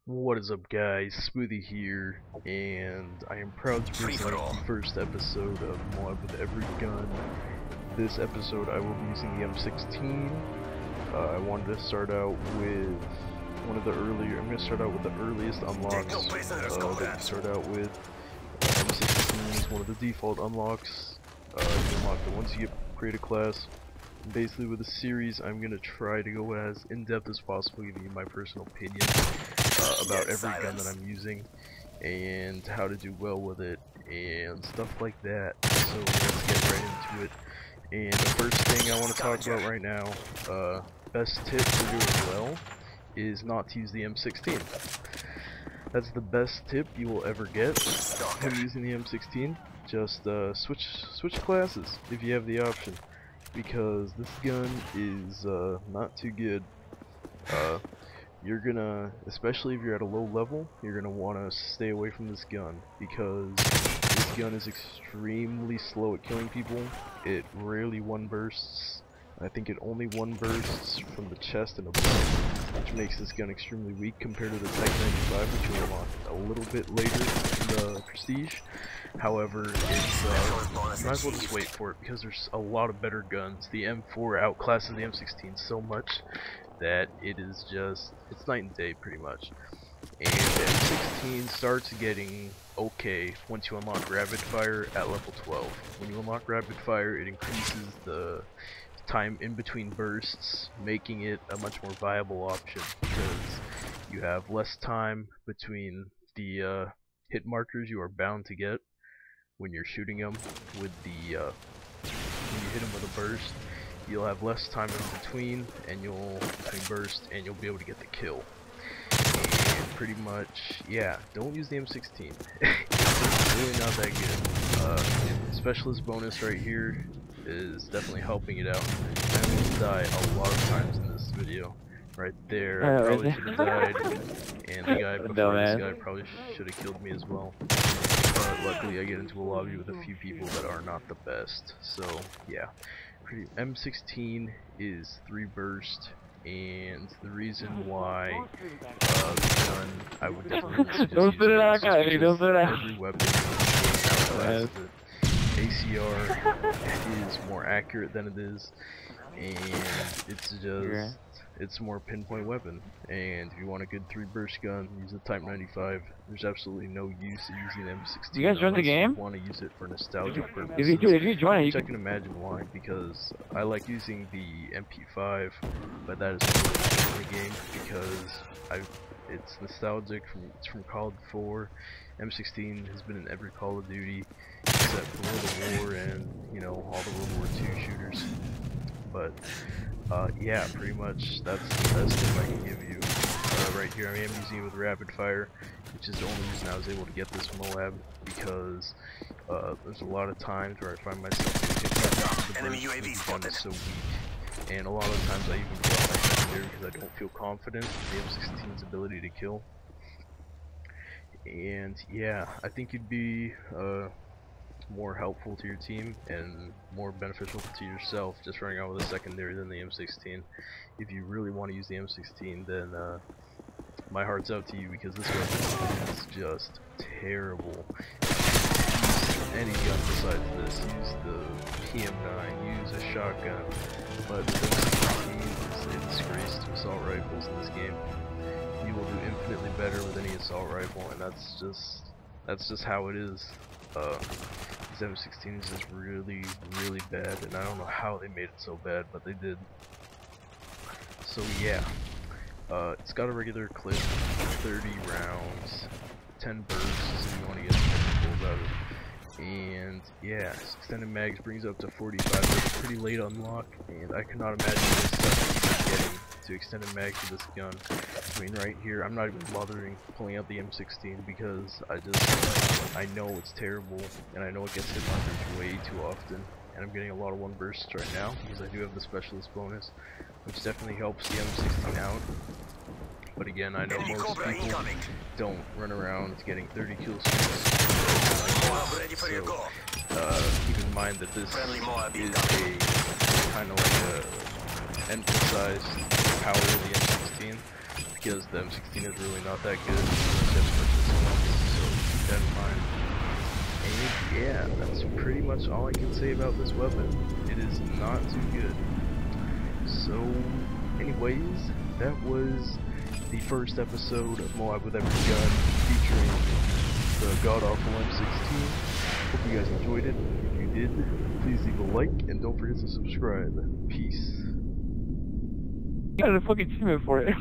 What is up, guys? Smoothie here, and I am proud to present the first episode of MOAB with every gun. This episode I will be using the M16. I wanted to start out with one of the earlier. I'm going to start out with the earliest unlocks that you start out with. M16 is one of the default unlocks. You unlock it once you create a class. Basically, with the series, I'm going to try to go as in-depth as possible, giving you my personal opinion about every gun that I'm using and how to do well with it and stuff like that. So let's get right into it. And the first thing I want to talk about right now, best tip for doing well is not to use the M16. That's the best tip you will ever get when using the M16. Just switch classes if you have the option, because this gun is not too good. You're gonna, especially if you're at a low level, you're gonna want to stay away from this gun, because this gun is extremely slow at killing people. It rarely one bursts. I think it only one bursts from the chest and above, which makes this gun extremely weak compared to the Type 95, which you'll unlock a little bit later in the Prestige. However, it's, you might as well just wait for it, because there's a lot of better guns. The M4 outclasses the M16 so much that it is just, it's night and day pretty much. And the M16 starts getting okay once you unlock rapid fire at level 12. When you unlock rapid fire, it increases the time in between bursts, making it a much more viable option, because you have less time between the hit markers you are bound to get when you're shooting them with the when you hit them with a burst. You'll have less time in between, and you'll be able to get the kill. And pretty much, yeah, don't use the M16. It's really not that good. Specialist bonus right here is definitely helping it out. I almost died a lot of times in this video. Right there, I probably should have died, and the guy before this guy probably should have killed me as well. But luckily I get into a lobby with a few people that are not the best. So yeah, M16 is 3 burst, and the reason why the gun I would definitely suggest using is every weapon outclasses it. ACR is more accurate than it is, and it's just, it's a more pinpoint weapon. And if you want a good 3 burst gun, use the Type 95. There's absolutely no use in using the M16. You guys join the game? You want to use it for nostalgic purposes. If you join, which I can imagine why, because I like using the MP5, but that is not really the game, because it's nostalgic. It's from Call of 4. M16 has been in every Call of Duty except for World of War and, you know, all the World War II shooters. But yeah, pretty much that's the best tip I can give you. Right here, I am using it with rapid fire, which is the only reason I was able to get this MOAB, because there's a lot of times where I find myself getting enemy UAV spotted so weak, and a lot of times I even drop my secondary because I don't feel confident in the M16's ability to kill. And yeah, I think you'd be more helpful to your team and more beneficial to yourself just running out with a secondary than the M16. If you really want to use the M16, then my heart's out to you, because this weapon is just terrible. Use any gun besides this. Use the PM9, use a shotgun, but the M16 is a disgrace to assault rifles in this game. You will do infinitely better with any assault rifle, and that's just how it is. This M16 is just really bad, and I don't know how they made it so bad, but they did. So yeah, it's got a regular clip, 30 rounds, 10 bursts if you want to get 10 kills out of it. And yeah, extended mags brings up to 45. That's a pretty late unlock, and I cannot imagine this stuff getting to extended mags with this gun. I mean, right here, I'm not even bothering pulling out the M16, because I know it's terrible, and I know it gets hit markers way too often, and I'm getting a lot of 1 bursts right now, because I do have the specialist bonus, which definitely helps the M16 out. But again, I know most people don't run around getting 30 kills. So keep in mind that this is a kind of like a emphasized power of the M16. because the M16 is really not that good unless you have to purchase one, so keep that in mind. And yeah, that's pretty much all I can say about this weapon. It is not too good. So, anyways, that was the first episode of MOAB with Every Gun featuring the god-awful M16. Hope you guys enjoyed it. If you did, please leave a like and don't forget to subscribe. Peace. You got a fucking achievement for it.